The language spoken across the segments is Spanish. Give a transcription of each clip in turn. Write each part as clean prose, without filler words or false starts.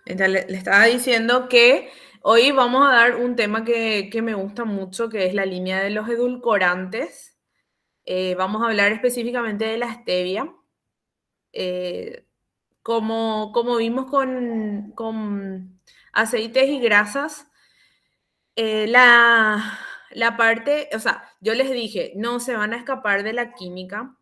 Entonces, le estaba diciendo que hoy vamos a dar un tema que me gusta mucho, que es la línea de los edulcorantes. Vamos a hablar específicamente de la stevia. Eh, como vimos con aceites y grasas, la parte, o sea, yo les dije, no se van a escapar de la química,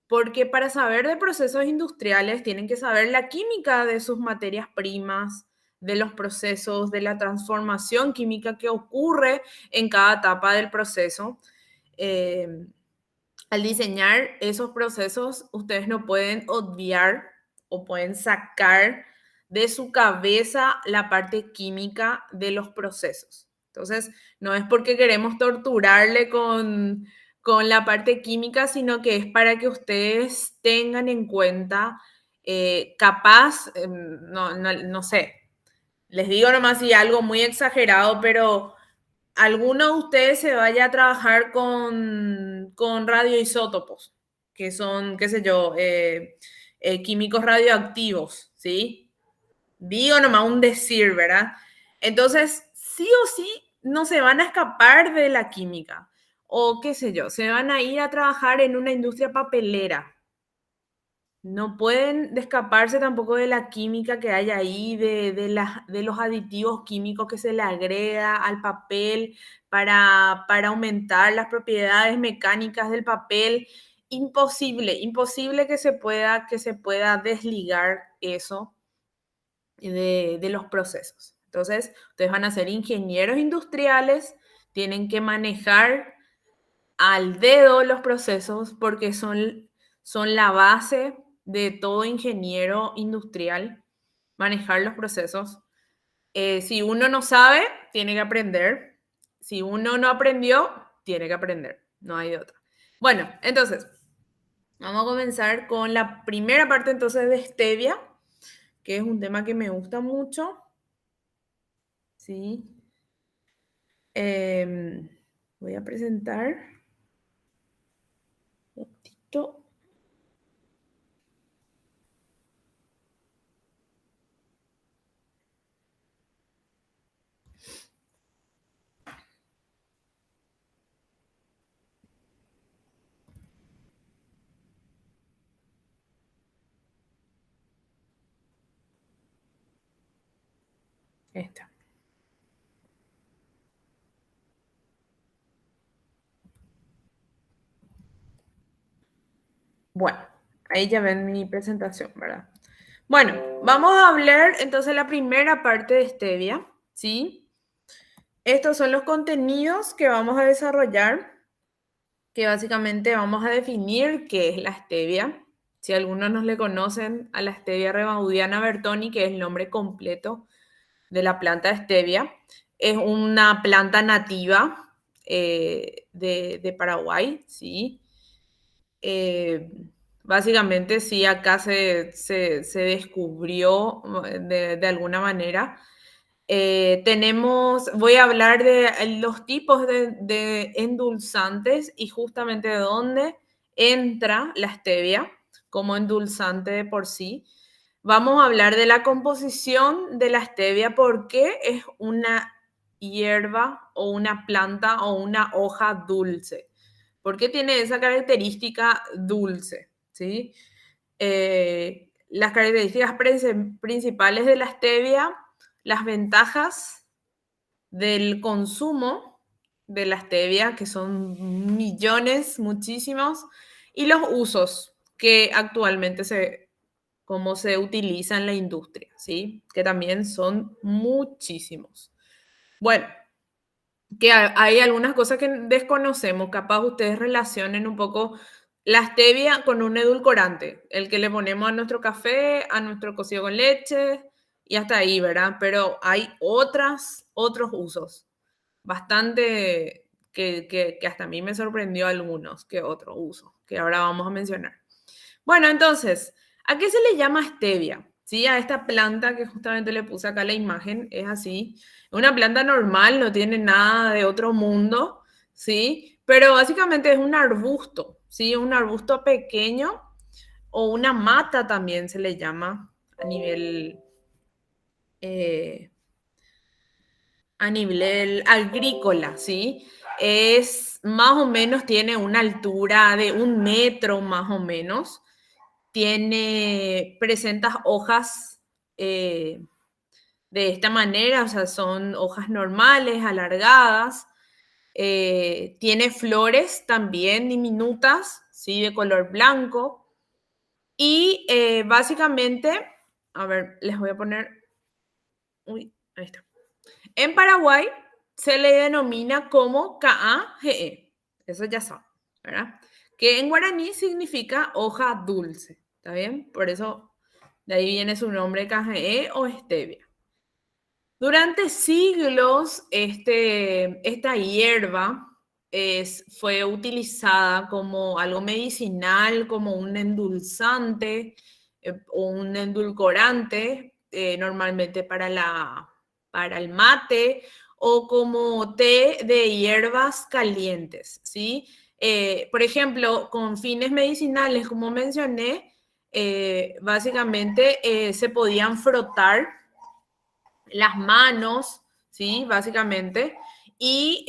porque para saber de procesos industriales tienen que saber la química de sus materias primas, de los procesos, de la transformación química que ocurre en cada etapa del proceso. Eh, Al diseñar esos procesos, ustedes no pueden obviar o pueden sacar de su cabeza la parte química de los procesos. Entonces, no es porque queremos torturarle con la parte química, sino que es para que ustedes tengan en cuenta, capaz, no sé, les digo nomás si algo muy exagerado, pero alguno de ustedes se vaya a trabajar con radioisótopos, que son, qué sé yo, químicos radioactivos, ¿sí? Digo nomás un decir, ¿verdad? Entonces, sí o sí, no se van a escapar de la química. O qué sé yo, se van a ir a trabajar en una industria papelera. No pueden escaparse tampoco de la química que hay ahí, de los aditivos químicos que se le agrega al papel para aumentar las propiedades mecánicas del papel. Imposible, imposible que se pueda desligar eso de los procesos. Entonces, ustedes van a ser ingenieros industriales, tienen que manejar al dedo los procesos porque son la base de todo ingeniero industrial, manejar los procesos. Si uno no sabe, tiene que aprender. Si uno no aprendió, tiene que aprender. No hay de otra. Bueno, entonces, vamos a comenzar con la primera parte entonces de stevia, que es un tema que me gusta mucho. ¿Sí? Voy a presentar un poquito. Esta. Bueno, ahí ya ven mi presentación, ¿verdad? Bueno, vamos a hablar entonces la primera parte de stevia, ¿sí? Estos son los contenidos que vamos a desarrollar, que básicamente vamos a definir qué es la stevia. Si algunos no le conocen a la stevia rebaudiana bertoni, que es el nombre completo de la planta stevia, es una planta nativa de Paraguay, ¿sí? Eh, Básicamente, sí, acá se descubrió de alguna manera. Voy a hablar de los tipos de endulzantes y justamente de dónde entra la stevia como endulzante de por sí. Vamos a hablar de la composición de la stevia, por qué es una hierba o una planta o una hoja dulce. ¿Por qué tiene esa característica dulce? ¿Sí? Las características principales de la stevia, las ventajas del consumo de la stevia, que son millones, muchísimos, y los usos que actualmente cómo se utiliza en la industria, ¿sí? Que también son muchísimos. Bueno, que hay algunas cosas que desconocemos, capaz ustedes relacionen un poco la stevia con un edulcorante, el que le ponemos a nuestro café, a nuestro cocido con leche y hasta ahí, ¿verdad? Pero hay otros usos, bastante que hasta a mí me sorprendió algunos que otros usos, que ahora vamos a mencionar. Bueno, entonces, ¿a qué se le llama stevia? ¿Sí? A esta planta que justamente le puse acá la imagen, es así. Una planta normal, no tiene nada de otro mundo, ¿sí? Pero básicamente es un arbusto, ¿sí? Un arbusto pequeño o una mata también se le llama a nivel eh, a nivel agrícola, ¿sí? Es más o menos, tiene una altura de 1 metro más o menos. Presenta hojas de esta manera, o sea, son hojas normales, alargadas. Tiene flores también diminutas, ¿sí? De color blanco. Y básicamente, a ver, les voy a poner, uy, ahí está. En Paraguay se le denomina como KAGE, eso ya saben, ¿verdad? Que en guaraní significa hoja dulce, ¿está bien? Por eso de ahí viene su nombre KGE o stevia. Durante siglos, esta hierba fue utilizada como algo medicinal, como un endulzante o un endulcorante, normalmente para el mate o como té de hierbas calientes, ¿sí? Por ejemplo, con fines medicinales, como mencioné, básicamente se podían frotar las manos, ¿sí? Básicamente. Y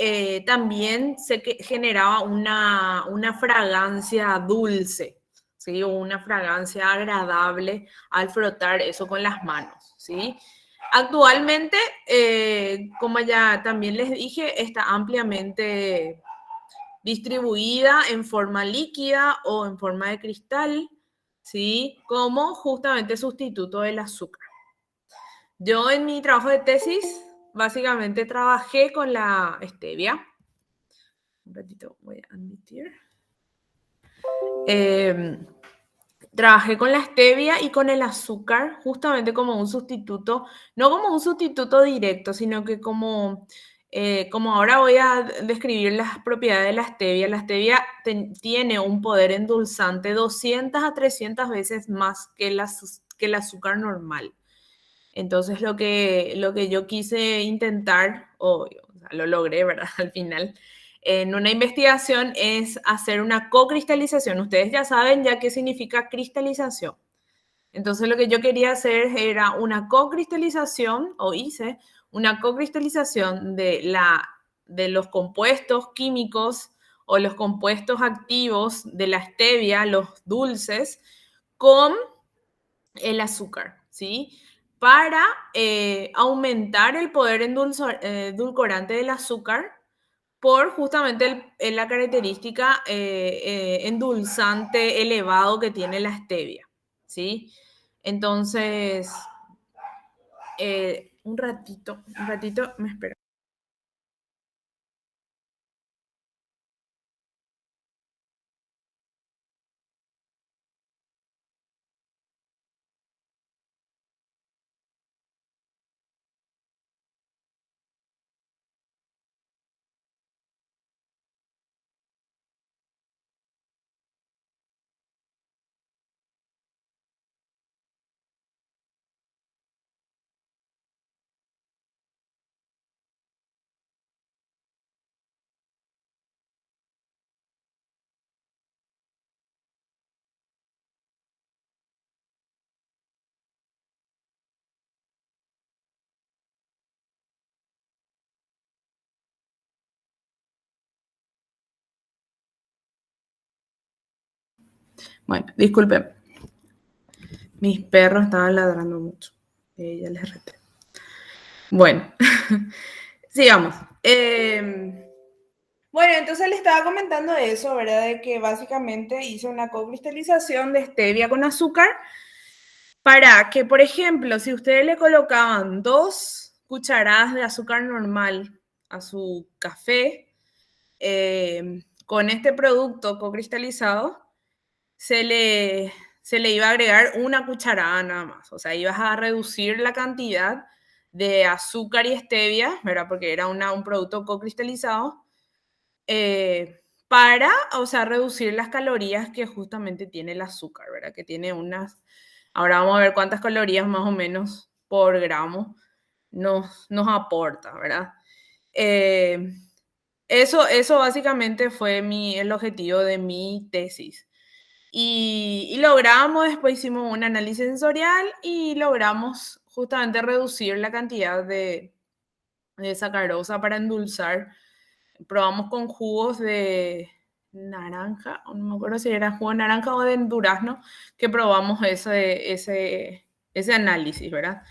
también generaba una fragancia dulce, ¿sí? O una fragancia agradable al frotar eso con las manos, ¿sí? Actualmente, como ya también les dije, está ampliamente distribuida en forma líquida o en forma de cristal, ¿sí? Como justamente sustituto del azúcar. Yo en mi trabajo de tesis, básicamente trabajé con la stevia. Un ratito voy a admitir. Eh, Trabajé con la stevia y con el azúcar, justamente como un sustituto, no como un sustituto directo, sino que como ahora voy a describir las propiedades de la stevia tiene un poder endulzante 200 a 300 veces más que el azúcar normal. Entonces lo que yo quise intentar, o sea, lo logré, ¿verdad? Al final, en una investigación es hacer una co-cristalización. Ustedes ya saben ya qué significa cristalización. Entonces lo que yo quería hacer era una co-cristalización, o hice una co-cristalización de los compuestos químicos o los compuestos activos de la stevia, los dulces, con el azúcar, ¿sí? Para aumentar el poder edulcorante del azúcar por justamente la característica endulzante elevado que tiene la stevia, ¿sí? Entonces, un ratito, me espera. Bueno, disculpen, mis perros estaban ladrando mucho. Ya les reté. Bueno, sigamos. Bueno, entonces le estaba comentando eso, ¿verdad? De que básicamente hice una co-cristalización de stevia con azúcar para que, por ejemplo, si ustedes le colocaban 2 cucharadas de azúcar normal a su café, con este producto co-cristalizado, se le, se le iba a agregar 1 cucharada nada más. O sea, ibas a reducir la cantidad de azúcar y stevia, ¿verdad? Porque era un producto co-cristalizado para, o sea, reducir las calorías que justamente tiene el azúcar, ¿verdad? Que tiene ahora vamos a ver cuántas calorías más o menos por gramo nos aporta, ¿verdad? Eh, eso básicamente fue el objetivo de mi tesis. Y logramos, después hicimos un análisis sensorial y logramos justamente reducir la cantidad de sacarosa para endulzar. Probamos con jugos de naranja, no me acuerdo si era jugo de naranja o de durazno, que probamos ese análisis, ¿verdad?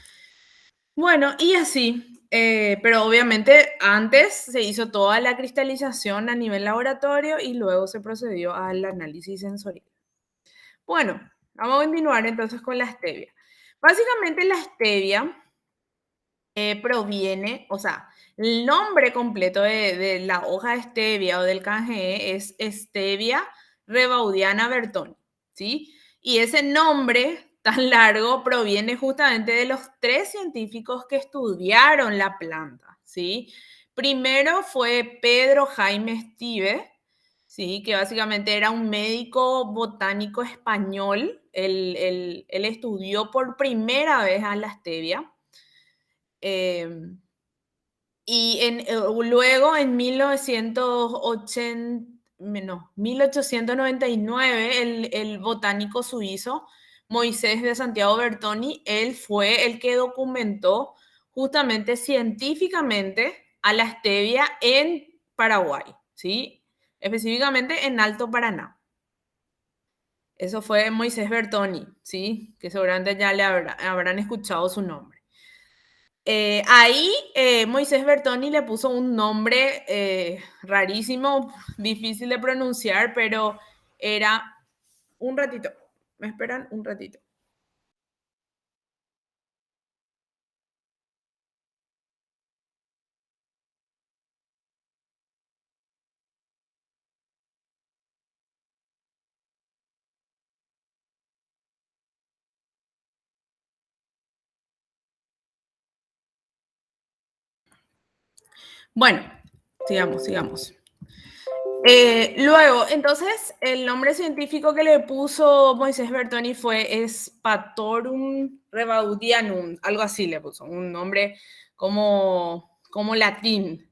Bueno, y así, pero obviamente antes se hizo toda la cristalización a nivel laboratorio y luego se procedió al análisis sensorial. Bueno, vamos a continuar entonces con la stevia. Básicamente la stevia proviene, o sea, el nombre completo de la hoja de stevia o del canje es Stevia rebaudiana bertoni, ¿sí? Y ese nombre tan largo proviene justamente de los tres científicos que estudiaron la planta, ¿sí? Primero fue Pedro Jaime Steve, ¿sí? Que básicamente era un médico botánico español. Él estudió por primera vez a la stevia. Eh, luego en 1980, no, 1899, el botánico suizo Moisés de Santiago Bertoni, él fue el que documentó justamente científicamente a la stevia en Paraguay, ¿sí? Específicamente en Alto Paraná. Eso fue Moisés Bertoni, ¿sí? Que seguramente ya habrán escuchado su nombre. Ahí Moisés Bertoni le puso un nombre rarísimo, difícil de pronunciar, pero era un ratito. ¿Me esperan? Un ratito. Bueno, sigamos. Luego, entonces, el nombre científico que le puso Moisés Bertoni fue Spatorum rebaudianum, algo así le puso, un nombre como latín,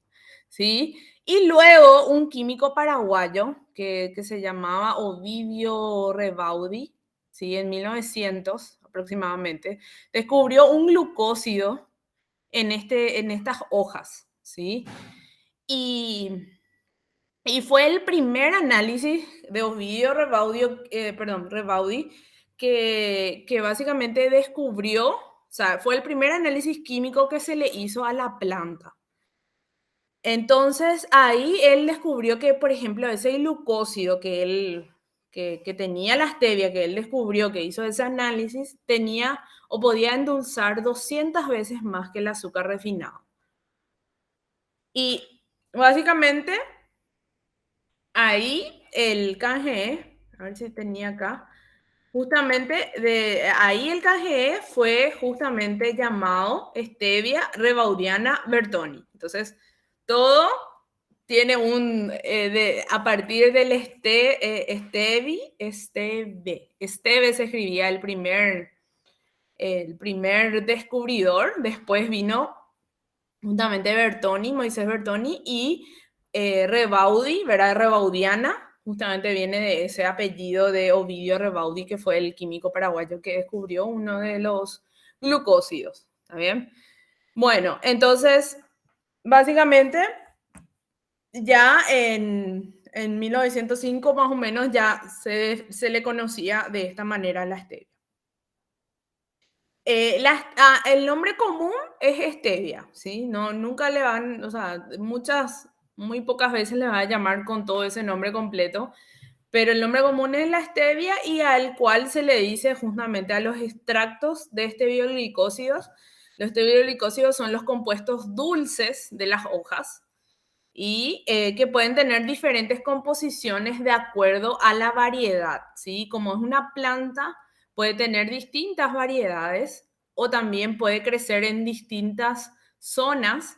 ¿sí? Y luego un químico paraguayo que se llamaba Ovidio Rebaudi, ¿sí? En 1900 aproximadamente, descubrió un glucósido en estas hojas, ¿sí? Y y fue el primer análisis de Ovidio Rebaudi que básicamente descubrió, o sea, fue el primer análisis químico que se le hizo a la planta. Entonces ahí él descubrió que, por ejemplo, ese glucósido que tenía la stevia, que él descubrió, que hizo ese análisis, tenía o podía endulzar 200 veces más que el azúcar refinado. Y básicamente ahí el KGE, a ver si tenía acá, justamente de ahí el KGE fue justamente llamado Stevia rebaudiana bertoni. Entonces, todo tiene a partir del Esteve se escribía el primer descubridor, después vino juntamente Bertoni, Moisés Bertoni y Rebaudi, ¿verdad? Rebaudiana, justamente viene de ese apellido de Ovidio Rebaudi, que fue el químico paraguayo que descubrió uno de los glucósidos, ¿está bien? Bueno, entonces, básicamente, ya en 1905 más o menos ya se le conocía de esta manera a la stevia. El nombre común es stevia, ¿sí? No, nunca le van, o sea, muy pocas veces le van a llamar con todo ese nombre completo, pero el nombre común es la stevia y al cual se le dice justamente a los extractos de estevioglicósidos. Los estevioglicósidos son los compuestos dulces de las hojas y que pueden tener diferentes composiciones de acuerdo a la variedad, ¿sí? Como es una planta, puede tener distintas variedades o también puede crecer en distintas zonas.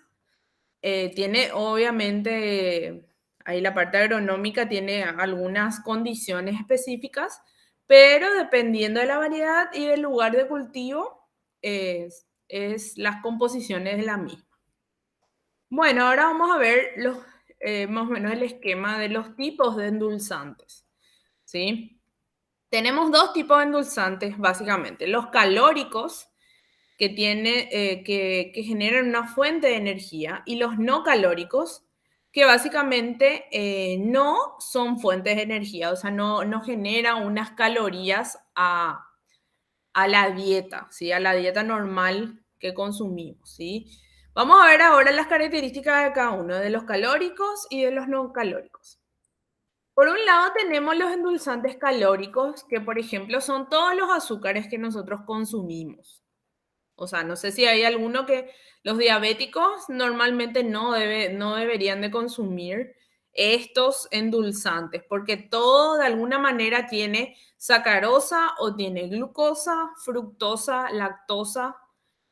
Tiene obviamente, ahí la parte agronómica tiene algunas condiciones específicas, pero dependiendo de la variedad y del lugar de cultivo, es las composiciones de la misma. Bueno, ahora vamos a ver más o menos el esquema de los tipos de endulzantes, ¿sí? Tenemos dos tipos de endulzantes, básicamente. Los calóricos, que generan una fuente de energía, y los no calóricos, que básicamente no son fuentes de energía, o sea, no generan unas calorías a la dieta, ¿sí? A la dieta normal que consumimos, ¿sí? Vamos a ver ahora las características de cada uno, de los calóricos y de los no calóricos. Por un lado tenemos los endulzantes calóricos, que por ejemplo son todos los azúcares que nosotros consumimos. O sea, no sé si hay alguno que los diabéticos normalmente no deberían de consumir estos endulzantes, porque todo de alguna manera tiene sacarosa o tiene glucosa, fructosa, lactosa.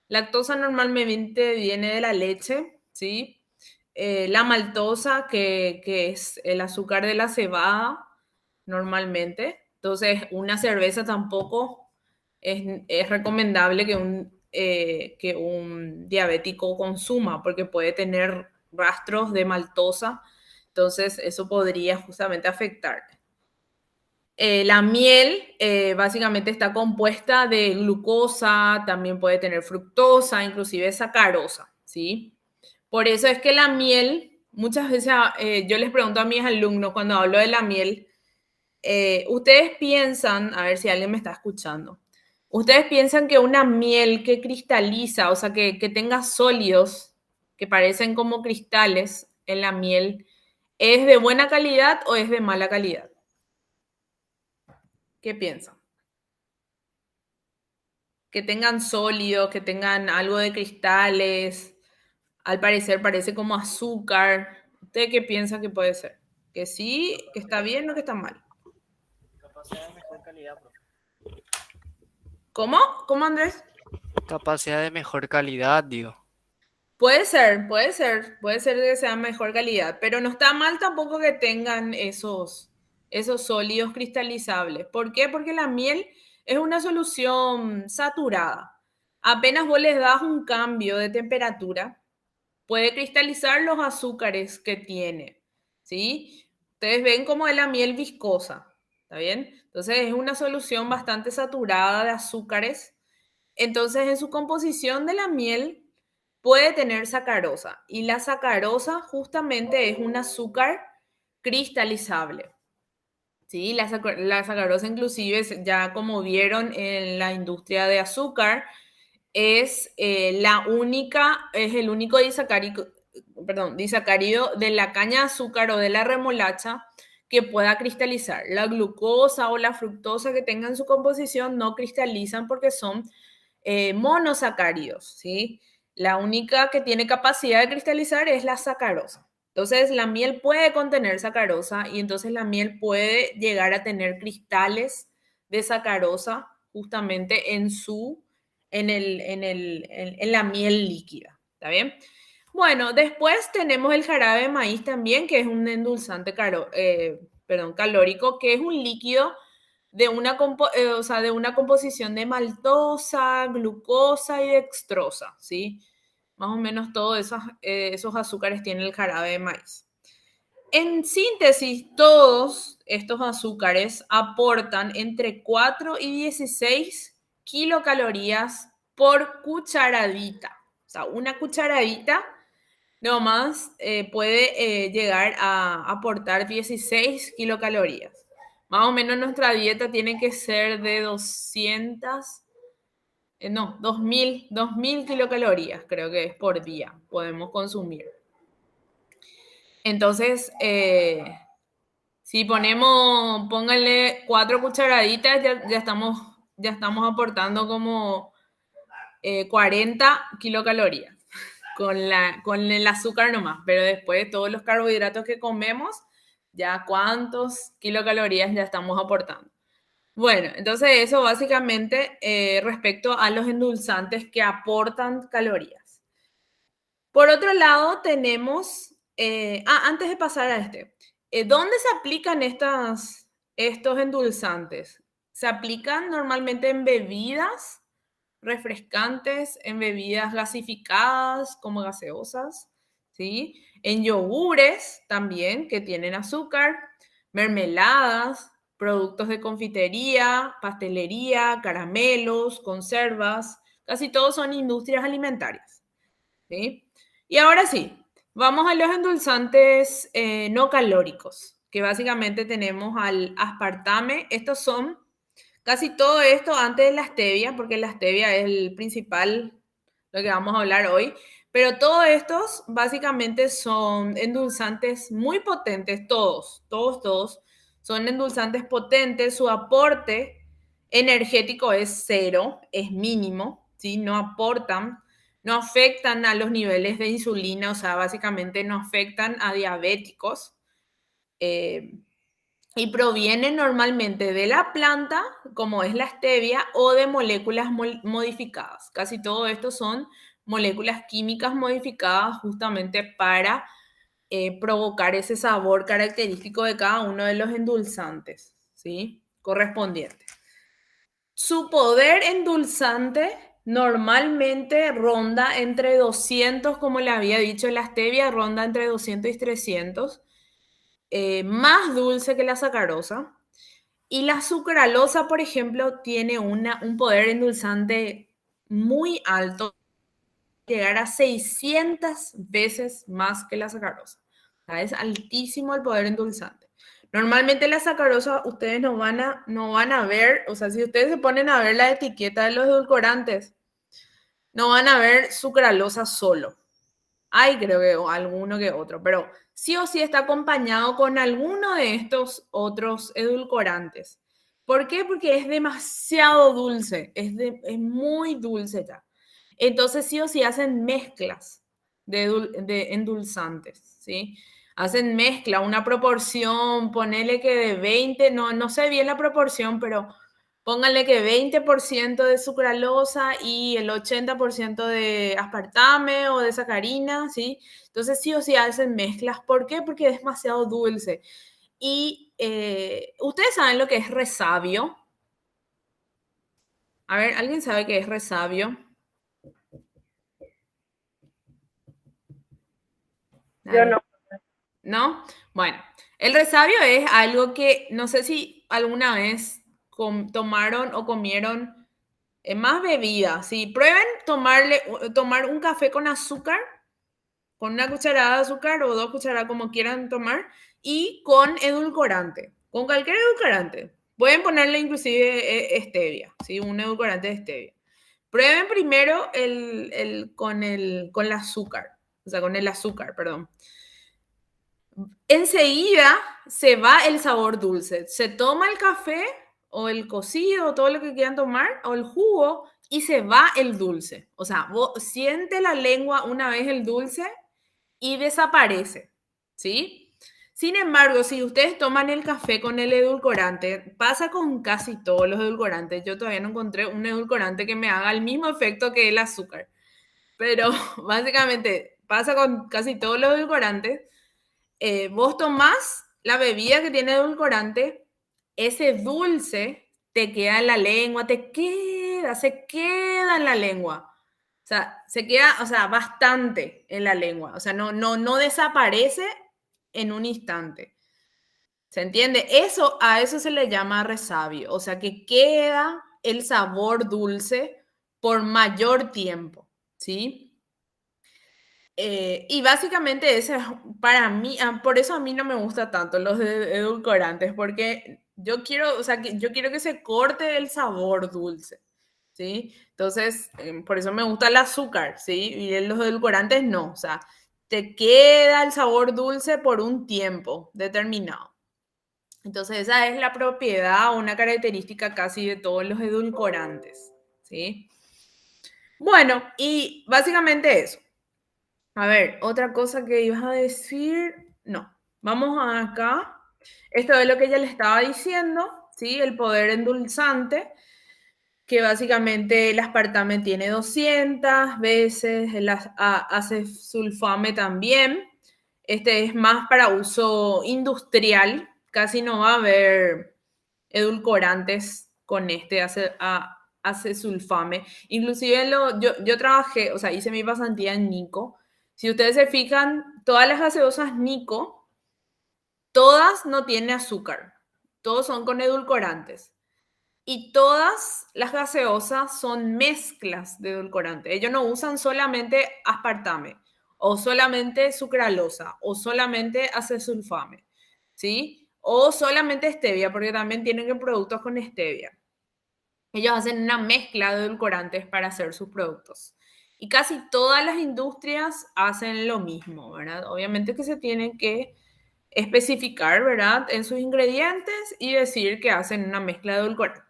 Lactosa normalmente viene de la leche, ¿sí? La maltosa, que es el azúcar de la cebada, normalmente. Entonces, una cerveza tampoco es recomendable que un diabético consuma, porque puede tener rastros de maltosa, entonces eso podría justamente afectar. La miel básicamente está compuesta de glucosa, también puede tener fructosa, inclusive sacarosa, ¿sí? Por eso es que la miel, muchas veces yo les pregunto a mis alumnos cuando hablo de la miel, ustedes piensan, a ver si alguien me está escuchando, ustedes piensan que una miel que cristaliza, o sea, que tenga sólidos que parecen como cristales en la miel, ¿es de buena calidad o es de mala calidad? ¿Qué piensan? Que tengan sólidos, que tengan algo de cristales, al parecer parece como azúcar. ¿Usted qué piensa que puede ser? ¿Que sí, que está bien o que está mal? Capacidad de mejor calidad, profe. ¿Cómo? ¿Cómo, Andrés? Capacidad de mejor calidad, digo. Puede ser que sea mejor calidad, pero no está mal tampoco que tengan esos sólidos cristalizables. ¿Por qué? Porque la miel es una solución saturada. Apenas vos les das un cambio de temperatura, puede cristalizar los azúcares que tiene, ¿sí? Ustedes ven como es la miel viscosa, ¿está bien? Entonces es una solución bastante saturada de azúcares. Entonces en su composición de la miel puede tener sacarosa, y la sacarosa justamente es un azúcar cristalizable. Sí, la sacarosa inclusive, ya como vieron en la industria de azúcar, es el único disacárido de la caña de azúcar o de la remolacha que pueda cristalizar. La glucosa o la fructosa que tengan en su composición no cristalizan porque son monosacáridos, ¿sí? La única que tiene capacidad de cristalizar es la sacarosa. Entonces, la miel puede contener sacarosa y entonces la miel puede llegar a tener cristales de sacarosa justamente en la miel líquida. ¿Está bien? Bueno, después tenemos el jarabe de maíz también, que es un endulzante calórico, que es un líquido o sea, de una composición de maltosa, glucosa y dextrosa, ¿sí? Más o menos todos esos azúcares tiene el jarabe de maíz. En síntesis, todos estos azúcares aportan entre 4 y 16 kilocalorías por cucharadita. O sea, una cucharadita nomás puede llegar a aportar 16 kilocalorías. Más o menos nuestra dieta tiene que ser de 200, no, 2000 kilocalorías, creo que es por día, podemos consumir. Entonces, si pónganle 4 cucharaditas, ya estamos aportando como 40 kilocalorías con el azúcar nomás, pero después de todos los carbohidratos que comemos, ya cuántos kilocalorías ya estamos aportando. Bueno, entonces eso básicamente respecto a los endulzantes que aportan calorías. Por otro lado, tenemos, antes de pasar a ¿dónde se aplican estos endulzantes? Se aplican normalmente en bebidas refrescantes, en bebidas gasificadas como gaseosas, ¿sí? En yogures también que tienen azúcar, mermeladas, productos de confitería, pastelería, caramelos, conservas, casi todos son industrias alimentarias, ¿sí? Y ahora sí, vamos a los endulzantes no calóricos, que básicamente tenemos al aspartame. Estos son casi todo esto antes de la stevia, porque la stevia es el principal, lo que vamos a hablar hoy. Pero todos estos básicamente son endulzantes muy potentes, todos son endulzantes potentes. Su aporte energético es cero, es mínimo, ¿sí? No aportan, no afectan a los niveles de insulina, o sea, básicamente no afectan a diabéticos. Y provienen normalmente de la planta, como es la stevia, o de moléculas modificadas. Casi todo esto son moléculas químicas modificadas justamente para provocar ese sabor característico de cada uno de los endulzantes, ¿sí? Correspondientes. Su poder endulzante normalmente ronda entre 200, como le había dicho, la stevia ronda entre 200 y 300, más dulce que la sacarosa. Y la sucralosa, por ejemplo, tiene un poder endulzante muy alto, llegar a 600 veces más que la sacarosa. O sea, es altísimo el poder endulzante. Normalmente la sacarosa ustedes no van a ver, o sea, si ustedes se ponen a ver la etiqueta de los edulcorantes, no van a ver sucralosa solo. Hay creo que alguno que otro, pero sí o sí está acompañado con alguno de estos otros edulcorantes. ¿Por qué? Porque es demasiado dulce, es muy dulce ya. Entonces sí o sí hacen mezclas de endulzantes, ¿sí? Hacen mezcla, una proporción, ponele que de 20, no sé bien la proporción, pero pónganle que 20% de sucralosa y el 80% de aspartame o de sacarina, ¿sí? Entonces sí o sí hacen mezclas. ¿Por qué? Porque es demasiado dulce. Y ustedes saben lo que es resabio. A ver, ¿alguien sabe qué es resabio? Yo no. Nadie. ¿No? Bueno, el resabio es algo que no sé si alguna vez tomaron o comieron más bebida. Si prueben tomar un café con azúcar, con una cucharada de azúcar o 2 cucharadas, como quieran tomar, y con edulcorante, con cualquier edulcorante. Pueden ponerle inclusive stevia, ¿sí? Un edulcorante de stevia. Prueben primero con el azúcar, o sea, con el azúcar, perdón. Enseguida se va el sabor dulce. Se toma el café o el cocido, o todo lo que quieran tomar, o el jugo, y se va el dulce. O sea, vos siente la lengua una vez el dulce y desaparece, ¿sí? Sin embargo, si ustedes toman el café con el edulcorante, pasa con casi todos los edulcorantes. Yo todavía no encontré un edulcorante que me haga el mismo efecto que el azúcar, pero básicamente pasa con casi todos los edulcorantes. Vos tomás la bebida que tiene edulcorante, ese dulce te queda en la lengua, se queda en la lengua. O sea, se queda, o sea, bastante en la lengua. O sea, no desaparece en un instante. ¿Se entiende? A eso se le llama resabio. O sea, que queda el sabor dulce por mayor tiempo, ¿sí? Y básicamente ese es para mí, por eso a mí no me gusta tanto los edulcorantes, porque yo quiero, o sea, yo quiero que se corte el sabor dulce, ¿sí? Entonces, por eso me gusta el azúcar, ¿sí? Y los edulcorantes no, o sea, te queda el sabor dulce por un tiempo determinado. Entonces, esa es la propiedad, una característica casi de todos los edulcorantes, ¿sí? Bueno, y básicamente eso. A ver, otra cosa que ibas a decir. No, vamos acá. Esto es lo que ella le estaba diciendo, ¿sí? El poder endulzante, que básicamente el aspartame tiene 200 veces, el acesulfame también. Este es más para uso industrial, casi no va a haber edulcorantes con este acesulfame. Inclusive yo trabajé, o sea, hice mi pasantía en Nico. Si ustedes se fijan, todas las gaseosas Nico, todas no tienen azúcar. todos son con edulcorantes. Y todas las gaseosas son mezclas de edulcorantes. Ellos no usan solamente aspartame, o solamente sucralosa, o solamente acesulfame, ¿sí? O solamente stevia, porque también tienen productos con stevia. Ellos hacen una mezcla de edulcorantes para hacer sus productos. Y casi todas las industrias hacen lo mismo, ¿verdad? Obviamente que se tienen que especificar, ¿verdad? En sus ingredientes y decir que hacen una mezcla de edulcorantes.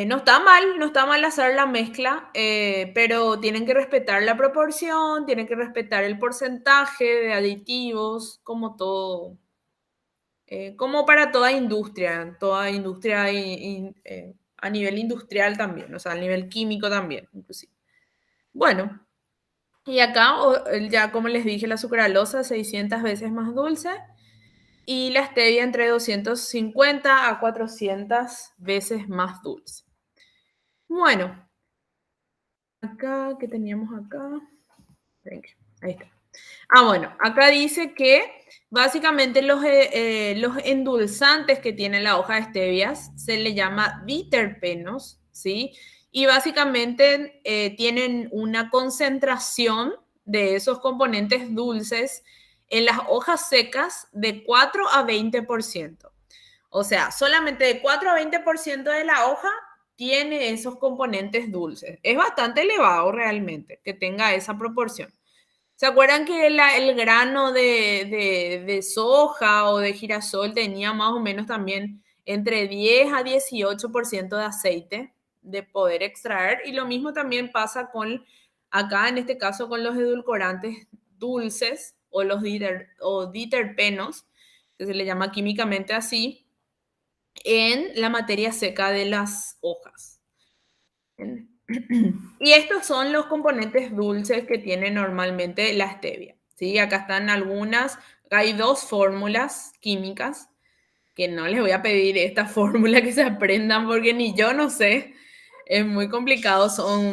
No está mal, no está mal hacer la mezcla, pero tienen que respetar la proporción, tienen que respetar el porcentaje de aditivos, como todo, como para toda industria a nivel industrial también, o sea, a nivel químico también, inclusive. Bueno, y acá ya como les dije, la sucralosa 600 veces más dulce y la stevia entre 250 a 400 veces más dulce. Bueno, acá, ¿qué teníamos acá? Ahí está. Bueno, acá dice que básicamente los endulzantes que tiene la hoja de stevias se le llama diterpenos, ¿sí? Y básicamente tienen una concentración de esos componentes dulces en las hojas secas de 4 a 20%. O sea, solamente de 4 a 20% de la hoja tiene esos componentes dulces. Es bastante elevado realmente que tenga esa proporción. ¿Se acuerdan que el grano de soja o de girasol tenía más o menos también entre 10 a 18% de aceite de poder extraer? Y lo mismo también pasa con, acá en este caso, con los edulcorantes dulces o los diterpenos, que se le llama químicamente así, en la materia seca de las hojas. Y estos son los componentes dulces que tiene normalmente la stevia. ¿Sí? Acá están algunas, hay dos fórmulas químicas, que no les voy a pedir esta fórmula que se aprendan porque ni yo no sé, es muy complicado,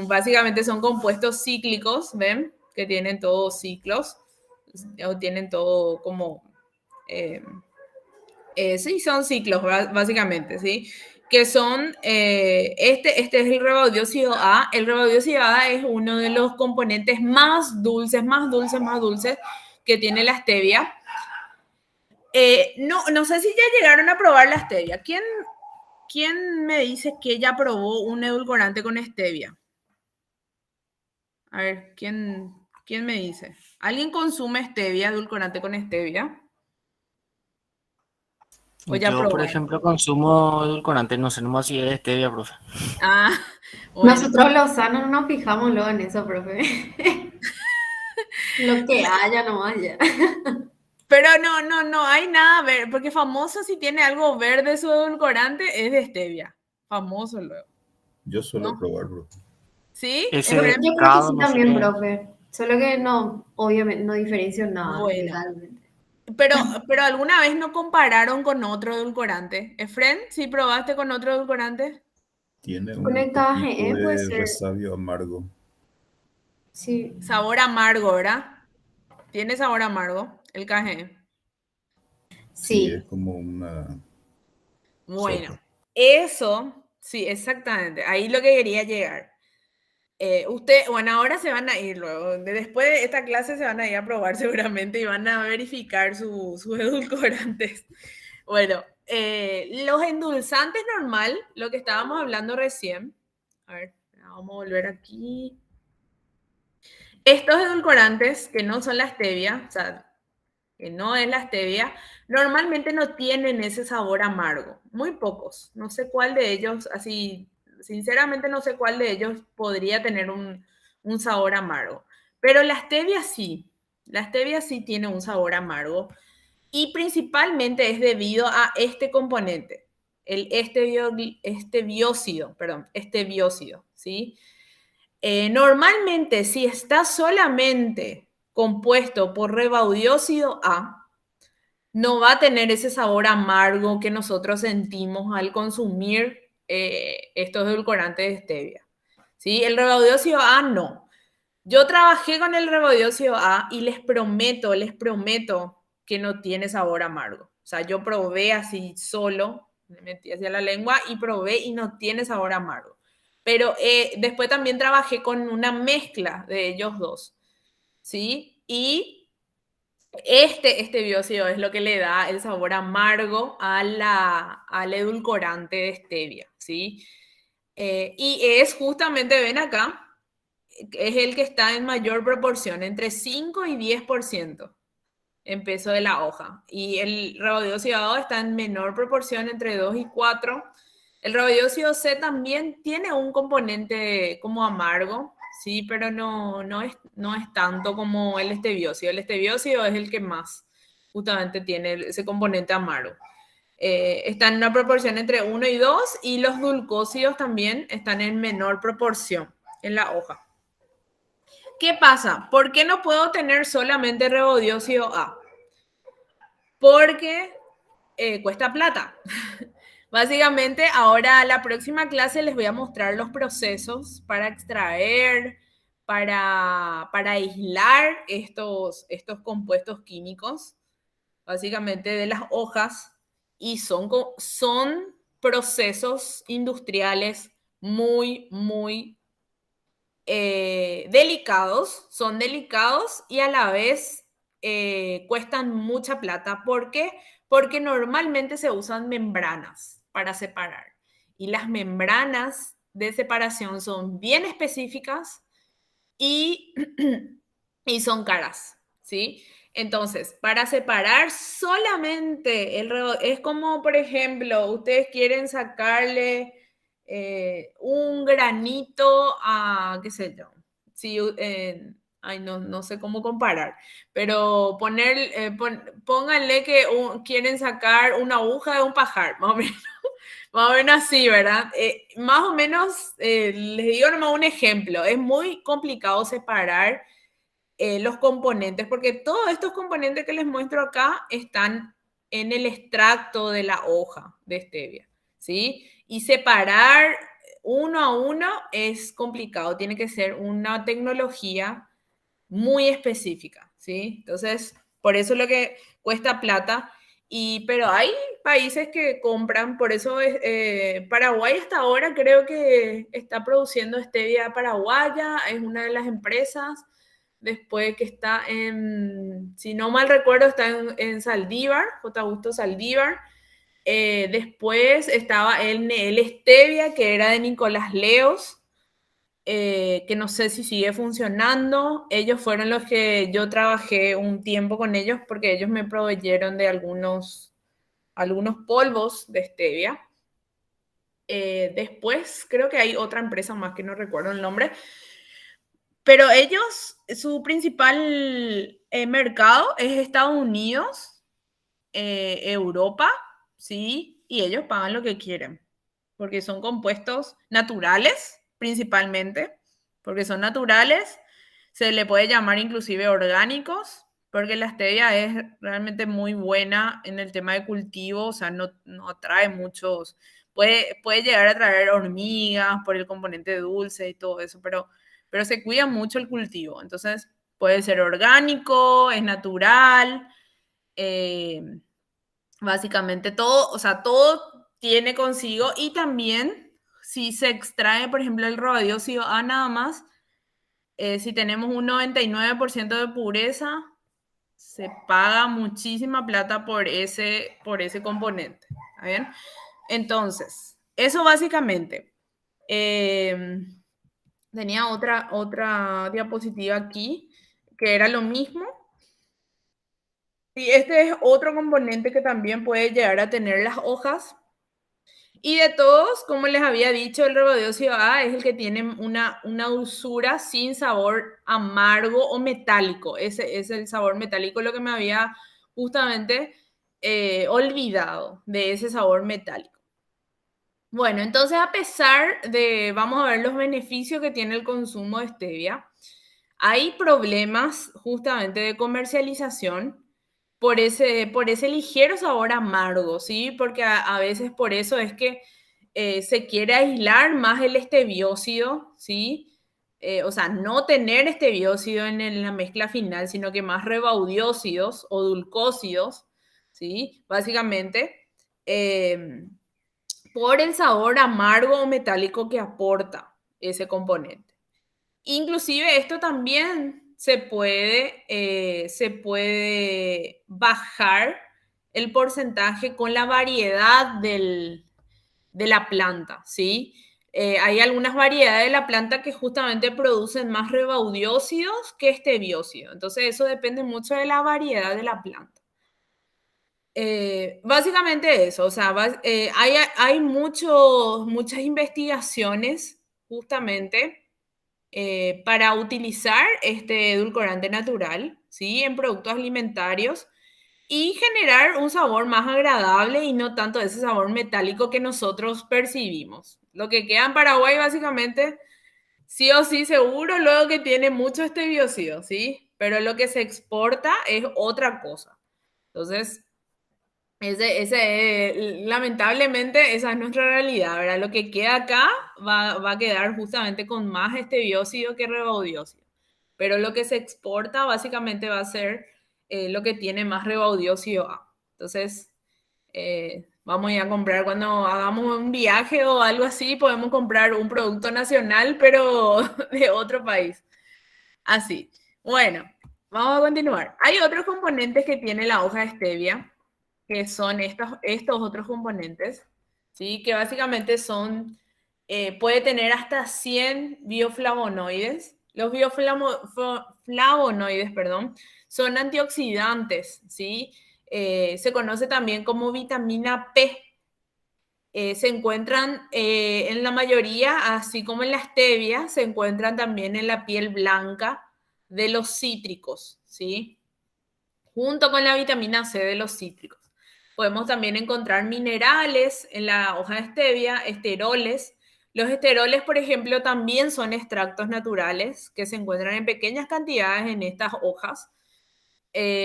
básicamente son compuestos cíclicos, ¿ven? Que tienen todos ciclos, o tienen todo como... Eh, sí, son ciclos, básicamente, ¿sí? Que son, este es el rebaudióxido A. El rebaudióxido A es uno de los componentes más dulces, más dulces, más dulces que tiene la stevia. No sé si ya llegaron a probar la stevia. ¿Quién me dice que ya probó un edulcorante con stevia? A ver, ¿quién me dice? ¿Alguien consume stevia, edulcorante con stevia? ¿O ya Yo, por probaron? ejemplo, consumo edulcorante, no sé nomás si es stevia, profe. Ah, bueno. Nosotros los sanos no nos fijamos luego en eso, profe. Lo que haya, no haya. Pero no hay nada verde, porque famoso si tiene algo verde su edulcorante es de stevia. Famoso luego, Yo suelo ¿no? probar, bro. ¿Sí? Ese Efrem. Yo creo que pescado, sí no sé también, qué. profe. Solo que no, obviamente, no diferencio nada Bueno, legalmente. pero ¿alguna vez no compararon con otro edulcorante? Efrem, ¿sí probaste con otro edulcorante? Tiene Con un el poquito KGE puede de ser, resabio amargo. sí, Sabor amargo, ¿verdad? Tiene sabor amargo, el KG. Sí, es sí. como una Bueno, sopa. eso, sí, exactamente. Ahí lo que quería llegar. Bueno, ahora se van a ir luego. Después de esta clase se van a ir a probar seguramente y van a verificar sus edulcorantes. Bueno, los endulzantes normal, lo que estábamos hablando recién. A ver, vamos a volver aquí. Estos edulcorantes que no son la stevia, o sea, que no es la stevia, normalmente no tienen ese sabor amargo. Muy pocos. No sé cuál de ellos, así, sinceramente no sé cuál de ellos podría tener un sabor amargo. Pero la stevia sí. La stevia sí tiene un sabor amargo. Y principalmente es debido a este componente, el estebiócido, ¿sí? Normalmente, si está solamente compuesto por rebaudióxido A, no va a tener ese sabor amargo que nosotros sentimos al consumir estos edulcorantes de stevia. ¿Sí? El rebaudióxido A no. Yo trabajé con el rebaudióxido A y les prometo que no tiene sabor amargo. O sea, yo probé así solo, me metí hacia la lengua y probé y no tiene sabor amargo. Pero después también trabajé con una mezcla de ellos dos, ¿sí? Y este biócido es lo que le da el sabor amargo al edulcorante de stevia, ¿sí? Y es justamente, ven acá, es el que está en mayor proporción, entre 5 y 10% en peso de la hoja. Y el rebodióxido está en menor proporción, entre 2 y 4. El rebodióxido C también tiene un componente como amargo, sí, pero no es tanto como el estebiócido. El estebiócido es el que más justamente tiene ese componente amargo. Está en una proporción entre 1 y 2 y los dulcósidos también están en menor proporción en la hoja. ¿Qué pasa? ¿Por qué no puedo tener solamente rebodióxido A? Porque cuesta plata. Básicamente, ahora la próxima clase les voy a mostrar los procesos para extraer, para aislar estos compuestos químicos, básicamente de las hojas, y son procesos industriales muy delicados, son delicados y a la vez cuestan mucha plata. ¿Por qué? Porque normalmente se usan membranas para separar y las membranas de separación son bien específicas y, y son caras, ¿sí? Entonces, para separar solamente es como, por ejemplo, ustedes quieren sacarle un granito a, qué sé yo, si, ay, no sé cómo comparar, pero pónganle que quieren sacar una aguja de un pajar, más o menos. Más o menos así, ¿verdad? Más o menos, les digo nomás un ejemplo, es muy complicado separar los componentes, porque todos estos componentes que les muestro acá están en el extracto de la hoja de stevia, ¿sí? Y separar uno a uno es complicado, tiene que ser una tecnología muy específica, ¿sí? Entonces, por eso es lo que cuesta plata, pero hay países que compran, por eso Paraguay hasta ahora creo que está produciendo stevia paraguaya, es una de las empresas, después que está si no mal recuerdo, está en Saldívar, J. Augusto Saldívar. Después estaba el Stevia, que era de Nicolás Leos, que no sé si sigue funcionando. Ellos fueron los que yo trabajé un tiempo con ellos porque ellos me proveyeron de algunos polvos de stevia. Después creo que hay otra empresa más que no recuerdo el nombre, pero ellos, su principal mercado es Estados Unidos, Europa, ¿sí? Y ellos pagan lo que quieren, porque son compuestos naturales, principalmente, porque son naturales, se le puede llamar inclusive orgánicos, porque la stevia es realmente muy buena en el tema de cultivo, o sea, no atrae muchos, puede llegar a traer hormigas por el componente dulce y todo eso, pero se cuida mucho el cultivo, entonces puede ser orgánico, es natural, básicamente todo, o sea, todo tiene consigo y también si se extrae, por ejemplo, el rebodióxido A nada más, si tenemos un 99% de pureza, se paga muchísima plata por ese componente. ¿Está bien? Entonces, eso básicamente. Tenía otra diapositiva aquí, que era lo mismo. Y este es otro componente que también puede llegar a tener las hojas. Y de todos, como les había dicho, el rebodióxido A es el que tiene una dulzura sin sabor amargo o metálico. Ese es el sabor metálico, lo que me había justamente olvidado de ese sabor metálico. Bueno, entonces vamos a ver los beneficios que tiene el consumo de stevia. Hay problemas justamente de comercialización por ese ligero sabor amargo, ¿sí? Porque a veces por eso es que se quiere aislar más el estebiócido, ¿sí? O sea, no tener estebiócido en la mezcla final, sino que más rebaudiócidos o dulcócidos, ¿sí? Básicamente, por el sabor amargo o metálico que aporta ese componente. Inclusive esto también se puede bajar el porcentaje con la variedad de la planta, ¿sí? Hay algunas variedades de la planta que justamente producen más rebaudiósidos que estebiósidos. Entonces eso depende mucho de la variedad de la planta. Básicamente eso, o sea, hay muchas investigaciones justamente para utilizar este edulcorante natural, ¿sí? En productos alimentarios y generar un sabor más agradable y no tanto ese sabor metálico que nosotros percibimos. Lo que queda en Paraguay básicamente, sí o sí seguro, luego que tiene mucho este biocido, ¿sí? Pero lo que se exporta es otra cosa. Entonces, lamentablemente esa es nuestra realidad, ¿verdad? Lo que queda acá va a quedar justamente con más este bióxido que rebaudiósido. Pero lo que se exporta básicamente va a ser lo que tiene más rebaudiósido A. Entonces, vamos a ir a comprar cuando hagamos un viaje o algo así, podemos comprar un producto nacional, pero de otro país. Así. Bueno, vamos a continuar. Hay otros componentes que tiene la hoja de stevia que son estos otros componentes, ¿sí? Que básicamente son, puede tener hasta 100 bioflavonoides. Los bioflavonoides, perdón, son antioxidantes, ¿sí? Se conoce también como vitamina P. Se encuentran en la mayoría, así como en la stevia, se encuentran también en la piel blanca de los cítricos, ¿sí? Junto con la vitamina C de los cítricos. Podemos también encontrar minerales en la hoja de stevia, esteroles. Los esteroles, por ejemplo, también son extractos naturales que se encuentran en pequeñas cantidades en estas hojas.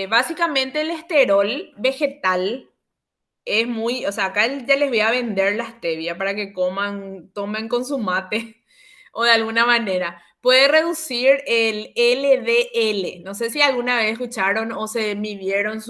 Básicamente el esterol vegetal es muy, o sea, acá ya les voy a vender la stevia para que tomen con su mate o de alguna manera. Puede reducir el LDL. No sé si alguna vez escucharon o se midieron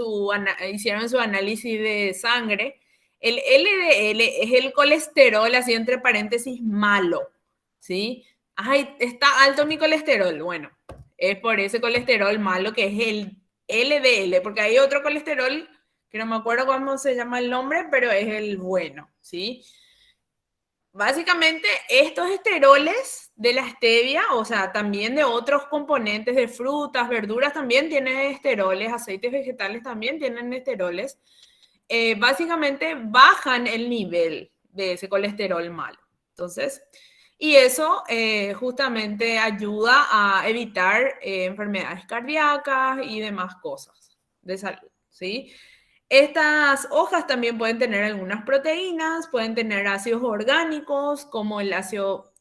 hicieron su análisis de sangre. El LDL es el colesterol, así entre paréntesis, malo, ¿sí? Ay, está alto mi colesterol. Bueno, es por ese colesterol malo que es el LDL, porque hay otro colesterol que no me acuerdo cómo se llama el nombre, pero es el bueno, ¿sí? Básicamente, estos esteroles de la stevia, o sea, también de otros componentes de frutas, verduras, también tienen esteroles, aceites vegetales también tienen esteroles, básicamente bajan el nivel de ese colesterol malo. Entonces, y eso justamente ayuda a evitar enfermedades cardíacas y demás cosas de salud, ¿sí? Estas hojas también pueden tener algunas proteínas, pueden tener ácidos orgánicos, como el ácido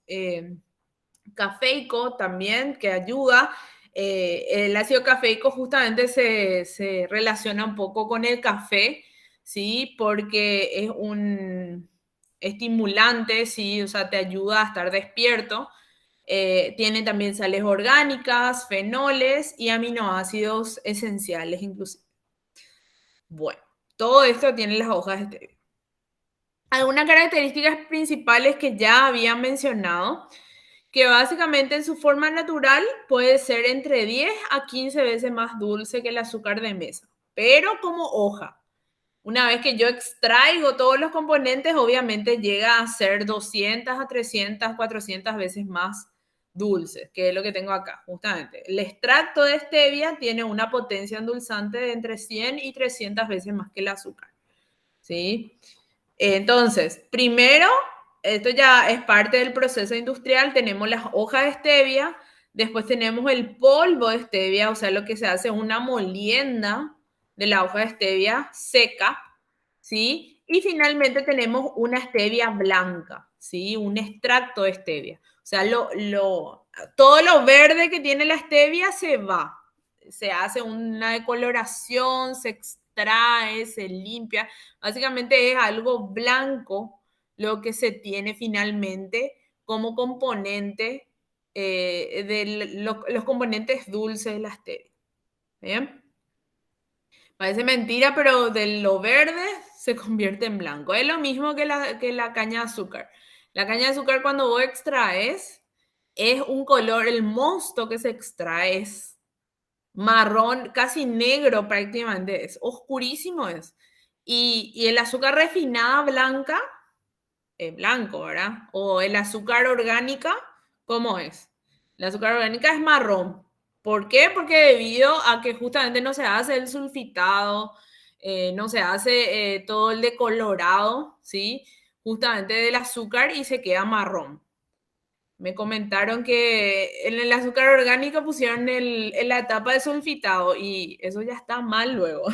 cafeico también, que ayuda. El ácido cafeico justamente se relaciona un poco con el café, ¿sí? Porque es un estimulante, ¿sí? O sea, te ayuda a estar despierto. Tiene también sales orgánicas, fenoles y aminoácidos esenciales inclusive. Bueno, todo esto tiene las hojas de stevia. Algunas características principales que ya había mencionado, que básicamente en su forma natural puede ser entre 10 a 15 veces más dulce que el azúcar de mesa, pero como hoja. Una vez que yo extraigo todos los componentes, obviamente llega a ser 200 a 300, 400 veces más dulces, que es lo que tengo acá, justamente. El extracto de stevia tiene una potencia endulzante de entre 100 y 300 veces más que el azúcar, ¿sí? Entonces, primero, esto ya es parte del proceso industrial, tenemos las hojas de stevia, después tenemos el polvo de stevia, o sea, lo que se hace es una molienda de la hoja de stevia seca, ¿sí? Y finalmente tenemos una stevia blanca, ¿sí? Un extracto de stevia. O sea, todo lo verde que tiene la stevia se va. Se hace una decoloración, se extrae, se limpia. Básicamente es algo blanco lo que se tiene finalmente como componente de los componentes dulces de la stevia. ¿Bien? Parece mentira, pero de lo verde se convierte en blanco. Es lo mismo que la caña de azúcar. La caña de azúcar cuando vos extraes es un color, el mosto que se extrae es marrón, casi negro prácticamente, es oscurísimo es. Y el azúcar refinada blanca es blanco, ¿verdad? O el azúcar orgánica, ¿cómo es? El azúcar orgánica es marrón. ¿Por qué? Porque debido a que justamente no se hace el sulfitado, no se hace todo el decolorado, ¿sí? Justamente del azúcar y se queda marrón. Me comentaron que en el azúcar orgánico pusieron en la etapa de sulfitado y eso ya está mal luego.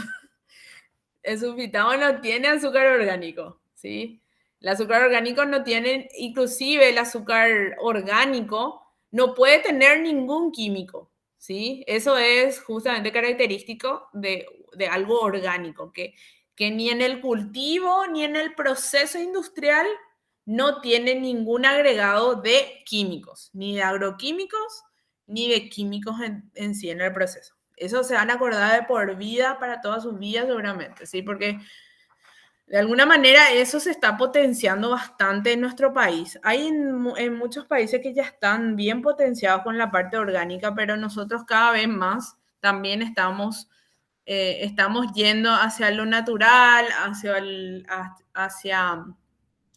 El sulfitado no tiene azúcar orgánico, ¿sí? El azúcar orgánico no tiene, inclusive el azúcar orgánico no puede tener ningún químico, ¿sí? Eso es justamente característico de algo orgánico, que ni en el cultivo ni en el proceso industrial no tiene ningún agregado de químicos, ni de agroquímicos, ni de químicos en sí en el proceso. Eso se van a acordar de por vida, para toda su vida seguramente, ¿sí? Porque de alguna manera eso se está potenciando bastante en nuestro país. Hay en muchos países que ya están bien potenciados con la parte orgánica, pero nosotros cada vez más también estamos yendo hacia lo natural, hacia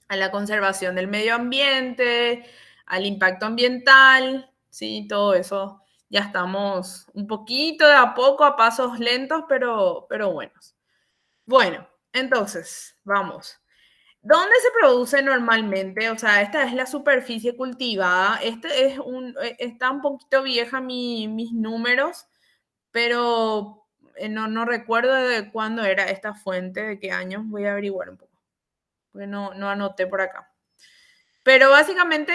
a la conservación del medio ambiente, al impacto ambiental, ¿sí? Todo eso ya estamos un poquito de a poco, a pasos lentos, pero buenos. Bueno, entonces, vamos. ¿Dónde se produce normalmente? O sea, esta es la superficie cultivada. Está un poquito vieja mis números, pero no recuerdo de cuándo era esta fuente, de qué años. Voy a averiguar un poco, porque no anoté por acá. Pero básicamente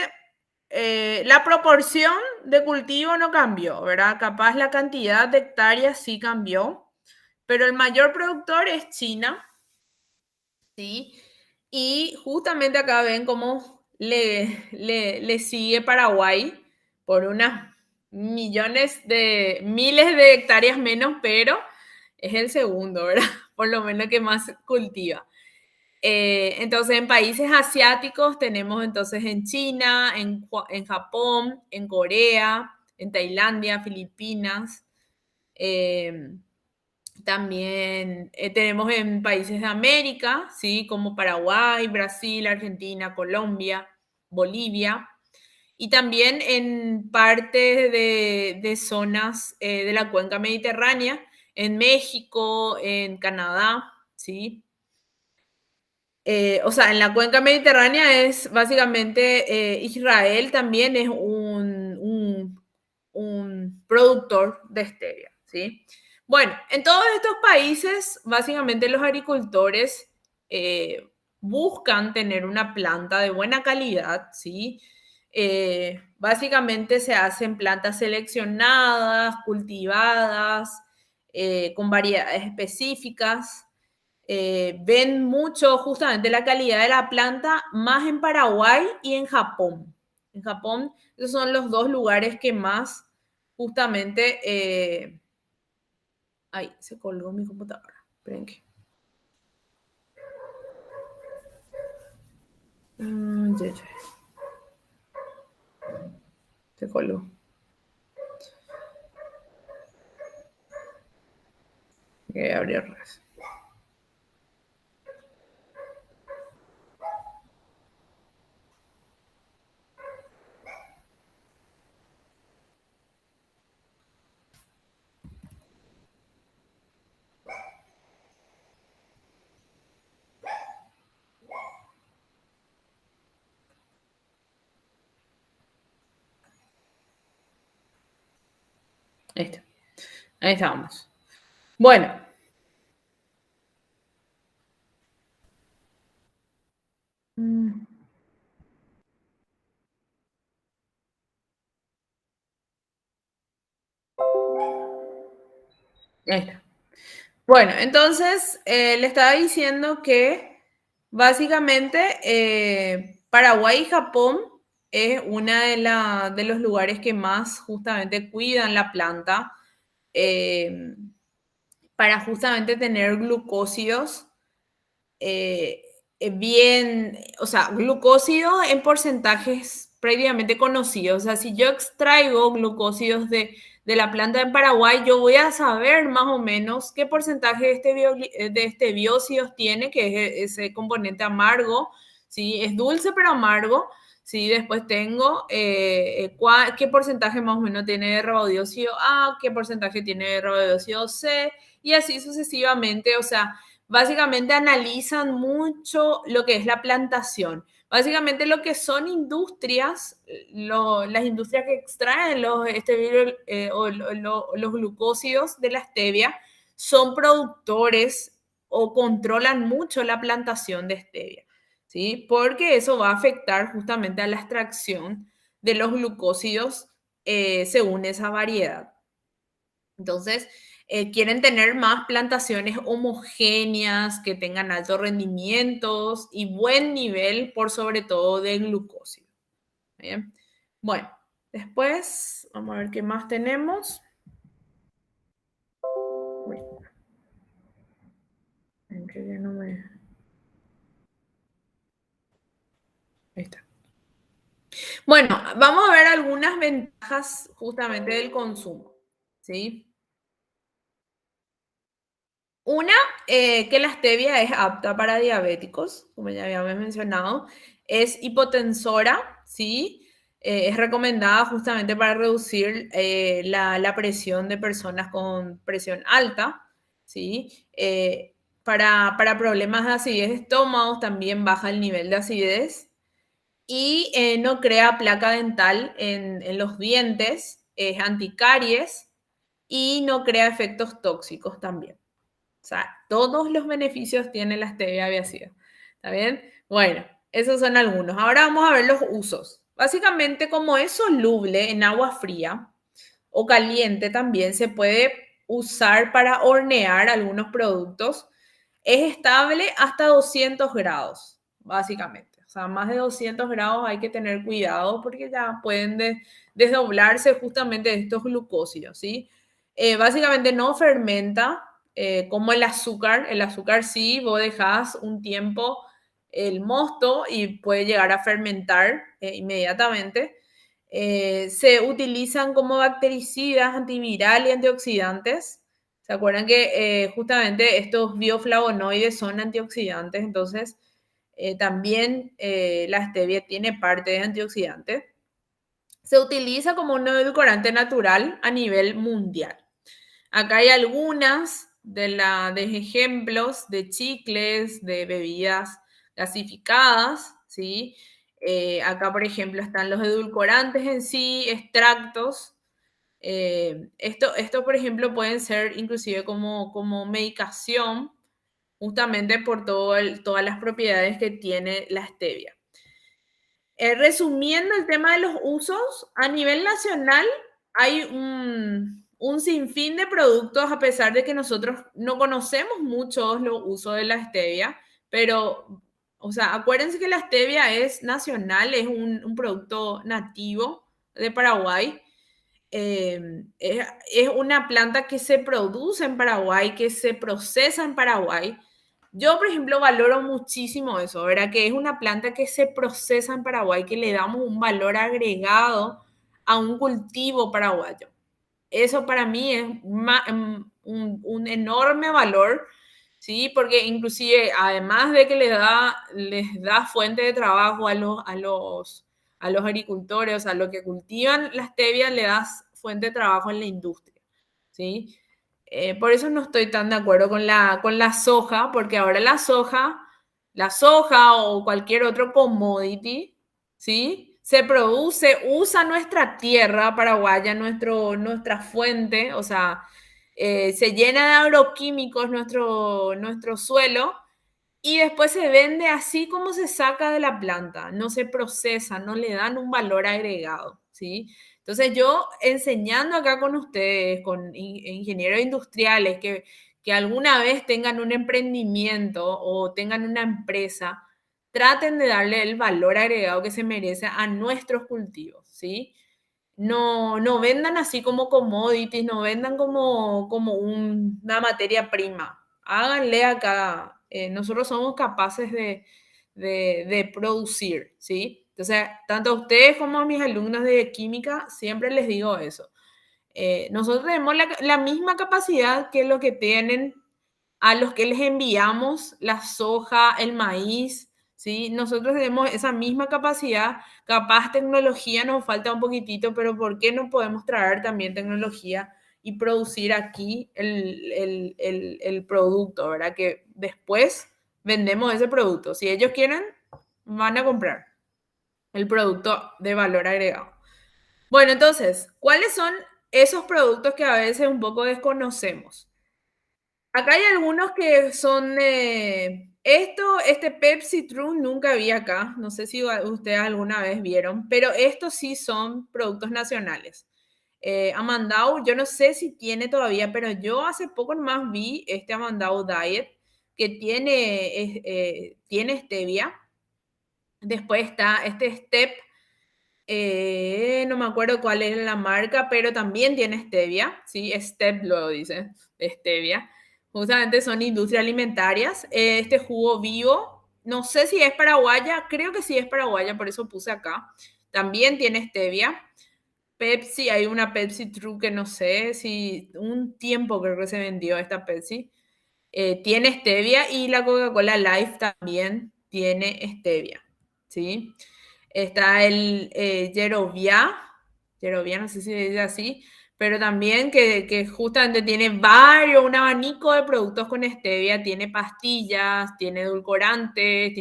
la proporción de cultivo no cambió, ¿verdad? Capaz la cantidad de hectáreas sí cambió, pero el mayor productor es China, ¿sí? Y justamente acá ven cómo le sigue Paraguay por miles de hectáreas menos, pero es el segundo, ¿verdad? Por lo menos que más cultiva. Entonces, en países asiáticos tenemos entonces en China, en Japón, en Corea, en Tailandia, Filipinas. También tenemos en países de América, ¿sí? Como Paraguay, Brasil, Argentina, Colombia, Bolivia. Y también en partes de zonas de la cuenca mediterránea, en México, en Canadá, ¿sí? O sea, en la cuenca mediterránea es básicamente Israel también es un productor de stevia, ¿sí? Bueno, en todos estos países, básicamente los agricultores buscan tener una planta de buena calidad, ¿sí? Básicamente se hacen plantas seleccionadas, cultivadas, con variedades específicas. Ven mucho justamente la calidad de la planta más en Paraguay y en Japón. En Japón, esos son los dos lugares que más justamente... ay, se colgó mi computadora. Esperen que... ya. Se colgó. Voy a abrir redes. Ahí está. Ahí estábamos. Bueno. Ahí está. Bueno, entonces le estaba diciendo que básicamente Paraguay y Japón es una de los lugares que más justamente cuidan la planta. para justamente tener glucósidos bien, o sea, glucósidos en porcentajes previamente conocidos. O sea, si yo extraigo glucósidos de la planta en Paraguay, yo voy a saber más o menos qué porcentaje de este bióxidos tiene, que es ese componente amargo, ¿sí? Es dulce pero amargo. Sí, después tengo qué porcentaje más o menos tiene de rabodióxido A, qué porcentaje tiene de rabodióxido C, y así sucesivamente. O sea, básicamente analizan mucho lo que es la plantación. Básicamente lo que son industrias, las industrias que extraen los glucósidos de la stevia, son productores o controlan mucho la plantación de stevia, ¿sí? Porque eso va a afectar justamente a la extracción de los glucósidos según esa variedad. Entonces, quieren tener más plantaciones homogéneas, que tengan altos rendimientos y buen nivel, por sobre todo, de glucósido. Bien. Bueno, después vamos a ver qué más tenemos. Uy, que ya no me... Ahí está. Bueno, vamos a ver algunas ventajas justamente del consumo, ¿sí? Una, que la stevia es apta para diabéticos, como ya habíamos mencionado. Es hipotensora, ¿sí? Es recomendada justamente para reducir la presión de personas con presión alta, ¿sí? Para problemas de acidez de estómago también baja el nivel de acidez. Y no crea placa dental en los dientes, es anticaries y no crea efectos tóxicos también. O sea, todos los beneficios tiene la stevia aviacida. ¿Está bien? Bueno, esos son algunos. Ahora vamos a ver los usos. Básicamente, como es soluble en agua fría o caliente también, se puede usar para hornear algunos productos. Es estable hasta 200 grados, básicamente. O sea, más de 200 grados hay que tener cuidado porque ya pueden desdoblarse justamente estos glucósidos, ¿sí? Básicamente no fermenta como el azúcar. El azúcar sí, vos dejás un tiempo el mosto y puede llegar a fermentar inmediatamente. Se utilizan como bactericidas, antivirales y antioxidantes. ¿Se acuerdan que justamente estos bioflavonoides son antioxidantes? Entonces, también la stevia tiene parte de antioxidante. Se utiliza como un edulcorante natural a nivel mundial. Acá hay algunas de ejemplos de chicles, de bebidas gasificadas, ¿sí? Acá, por ejemplo, están los edulcorantes en sí, extractos. Esto, por ejemplo, pueden ser inclusive como medicación, justamente por todas las propiedades que tiene la stevia. Resumiendo el tema de los usos, a nivel nacional hay un sinfín de productos, a pesar de que nosotros no conocemos muchos los usos de la stevia, pero, o sea, acuérdense que la stevia es nacional, es un producto nativo de Paraguay. Es una planta que se produce en Paraguay, que se procesa en Paraguay. Yo, por ejemplo, valoro muchísimo eso, ¿verdad? Que es una planta que se procesa en Paraguay, que le damos un valor agregado a un cultivo paraguayo. Eso para mí es un enorme valor, ¿sí? Porque inclusive, además de que les da fuente de trabajo a los agricultores, o sea, a los que cultivan la stevia, le das fuente de trabajo en la industria, ¿sí? Por eso no estoy tan de acuerdo con la soja, porque ahora la soja o cualquier otro commodity, ¿sí? Se produce, usa nuestra tierra paraguaya, nuestra fuente, o sea, se llena de agroquímicos nuestro suelo y después se vende así como se saca de la planta, no se procesa, no le dan un valor agregado, ¿sí? Entonces yo enseñando acá con ustedes, con ingenieros industriales que alguna vez tengan un emprendimiento o tengan una empresa, traten de darle el valor agregado que se merece a nuestros cultivos, ¿sí? no vendan así como commodities, no vendan como una materia prima. Háganle acá, nosotros somos capaces de producir, ¿sí? Entonces, tanto a ustedes como a mis alumnos de química, siempre les digo eso. Nosotros tenemos la misma capacidad que lo que tienen a los que les enviamos la soja, el maíz, ¿sí? Nosotros tenemos esa misma capacidad, capaz tecnología nos falta un poquitito, pero ¿por qué no podemos traer también tecnología y producir aquí el producto, ¿verdad? Que después vendemos ese producto. Si ellos quieren, van a comprar el producto de valor agregado. Bueno, entonces, ¿cuáles son esos productos que a veces un poco desconocemos? Acá hay algunos que son, este Pepsi True nunca vi acá, no sé si ustedes alguna vez vieron, pero estos sí son productos nacionales. Amandau, yo no sé si tiene todavía, pero yo hace poco nomás vi este Amandau Diet que tiene stevia. Después está este Step, no me acuerdo cuál es la marca, pero también tiene stevia, ¿sí? Step lo dice, stevia. Justamente son industrias alimentarias. Este jugo vivo, no sé si es paraguaya, creo que sí es paraguaya, por eso puse acá. También tiene stevia. Pepsi, hay una Pepsi True que no sé si un tiempo creo que se vendió esta Pepsi. Tiene stevia y la Coca-Cola Life también tiene stevia, ¿sí? Está el Yerovia, Yerovia, no sé si se dice así, pero también que justamente tiene un abanico de productos con stevia, tiene pastillas, tiene edulcorantes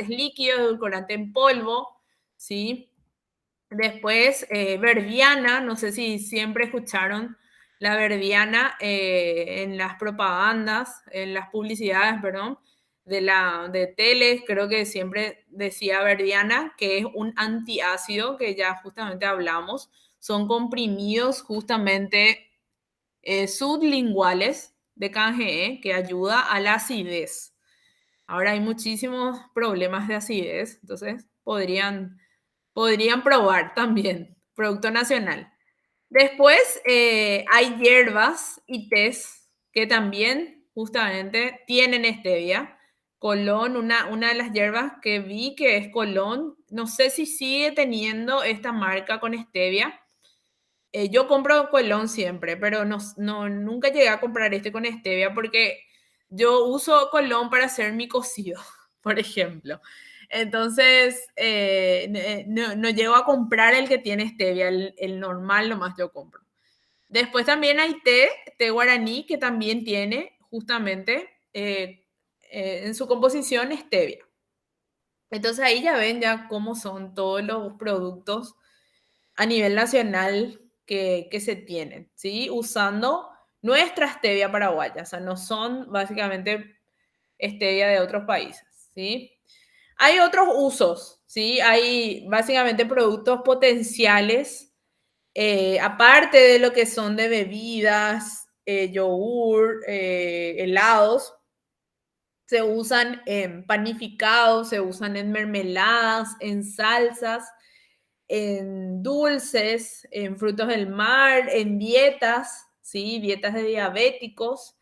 líquidos, edulcorante en polvo, ¿sí? Después, Verdiana, no sé si siempre escucharon la Verdiana en las propagandas, en las publicidades, perdón, de tele, creo que siempre decía Verdiana, que es un antiácido, que ya justamente hablamos, son comprimidos justamente sublinguales de canjeé que ayuda a la acidez. Ahora hay muchísimos problemas de acidez, entonces podrían probar también, producto nacional. Después hay hierbas y tés que también justamente tienen stevia. Colón, una de las hierbas que vi que es Colón, no sé si sigue teniendo esta marca con stevia. Yo compro Colón siempre, pero nunca llegué a comprar este con stevia porque yo uso Colón para hacer mi cocido, por ejemplo. Entonces, no llego a comprar el que tiene stevia, el normal nomás yo compro. Después también hay té guaraní, que también tiene justamente en su composición stevia. Entonces ahí ya ven ya cómo son todos los productos a nivel nacional que se tienen, ¿sí? Usando nuestra stevia paraguaya, o sea, no son básicamente stevia de otros países, ¿sí? Hay otros usos, ¿sí? Hay básicamente productos potenciales, aparte de lo que son de bebidas, yogur, helados, se usan en panificados, se usan en mermeladas, en salsas, en dulces, en frutos del mar, en dietas, ¿sí? Dietas de diabéticos,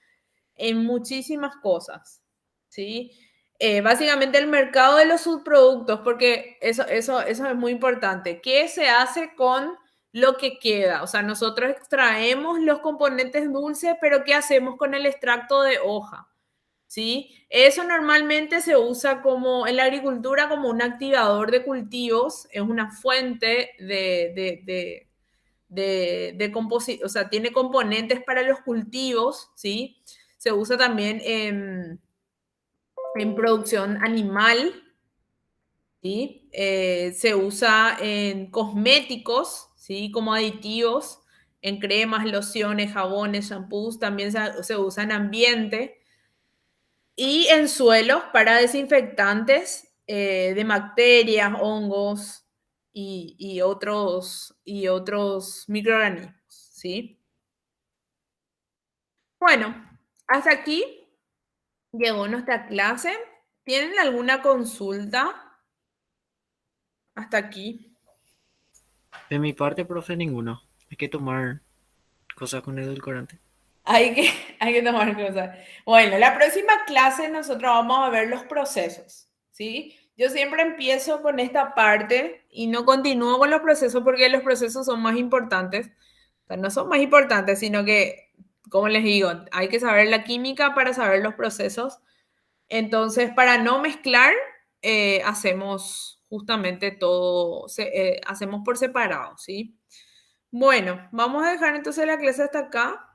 en muchísimas cosas, ¿sí? Básicamente el mercado de los subproductos, porque eso es muy importante. ¿Qué se hace con lo que queda? O sea, nosotros extraemos los componentes dulces, pero ¿qué hacemos con el extracto de hoja? ¿Sí? Eso normalmente se usa como en la agricultura como un activador de cultivos, es una fuente o sea, tiene componentes para los cultivos, ¿sí? Se usa también en producción animal, ¿sí? Se usa en cosméticos, ¿sí? Como aditivos, en cremas, lociones, jabones, shampoos, también se usa en ambiente y en suelos para desinfectantes de bacterias, hongos y otros microorganismos, ¿sí? Bueno, hasta aquí llegó nuestra clase. ¿Tienen alguna consulta? Hasta aquí. De mi parte, profe, ninguno. Hay que tomar cosas con edulcorante. Hay que, hay que tomar cosas. Bueno, la próxima clase nosotros vamos a ver los procesos, ¿sí? Yo siempre empiezo con esta parte y no continúo con los procesos porque los procesos son más importantes. O sea, no son más importantes, sino que, como les digo, hay que saber la química para saber los procesos. Entonces, para no mezclar, hacemos justamente todo, hacemos por separado, ¿sí? Bueno, vamos a dejar entonces la clase hasta acá.